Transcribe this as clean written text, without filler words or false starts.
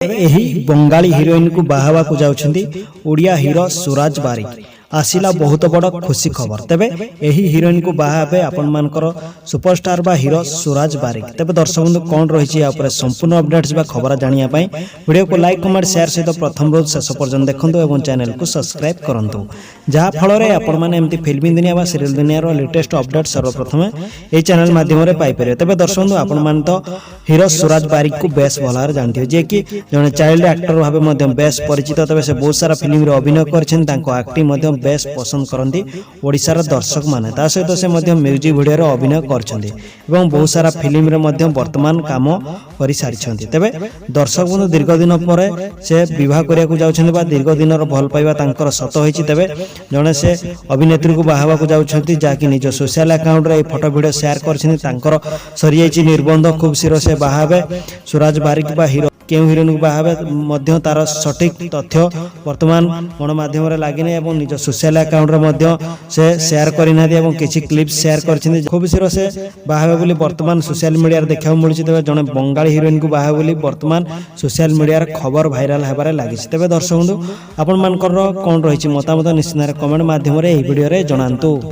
ଏହି ବଙ୍ଗାଳୀ ହିରୋଇନ୍ को बाहावा को जाउछंदी ओडिया हीरो सुराज बारिक आसिला बहुत बड़ खुशी खबर। तेबे एही हिरोइन को बाहाबे आपण मानकर सुपरस्टार बा हीरो सुराज बारिक। तेबे दर्शक बंधु कौन रही संपूर्ण अपडेट्स बा खबर जानिया पई वीडियो को लाइक कमेंट शेयर सहित प्रथम रोज शेष पर्यंत देखंतु एवं चैनल को सब्सक्राइब करंतु जहा फल रे आपण माने एमती फिल्म दुनिया बा सीरियल दुनिया रो लेटेस्ट अपडेट सर्वप्रथम ए चैनल माध्यम रे पाई परियो। तेबे दर्शक बंधु आपण मान तो हीरो सुराज बारिक को बेस भलार जानथियो जे कि जने चाइल्ड एक्टर भाबे मध्य बेस परिचित। तेबे से बहुत सारा फिल्म रे अभिनय करछन तांको एक्टिंग मध्य बेस पसंद करती ओडिशार दर्शक माने। ता सहित से मध्य म्यूजिक वीडियो रे अभिनय करछन्ती एवं बहुत सारा फिल्म रे मध्य वर्तमान काम करि सारिछन्ती। तेबे दर्शक बंधु दीर्घ दिन पर से विवाह करिया को जाउछन्ती बा दीर्घ दिन रो भल पाइबा तांकर सत होईछि। तेबे जने से अभिनेत्री को बाहावा को जाउछन्ती जाकि निज सोशल अकाउंट रे फोटो वीडियो शेयर करछन्ती तांकर सरि जाइछि निर्बंध खूब शीघ्र से बाहाबे सुराज बारिक बा हीरो केउ हिरोइन को बाहाबे मध्य तार सटीक तथ्य वर्तमान गणमाध्यम रे लागिने एवं निज सोशल अकाउंट रे मध्य से शेयर करिना दे एवं किछि क्लिप्स शेयर करछिन खूब शीघ्र से बाहाबे बोली वर्तमान सोशल मीडिया रे देखा मिलछि। तबे जने बंगाली हिरोइन को बाहाबे बोली वर्तमान सोशल मीडिया रे खबर भाइराल हेबारे लागिछि। तबे दर्शक बंधु आपण मानकर कोन रहिछि मतामत निश्चित कमेंट माध्यम रे एही वीडियो रे जणांतु।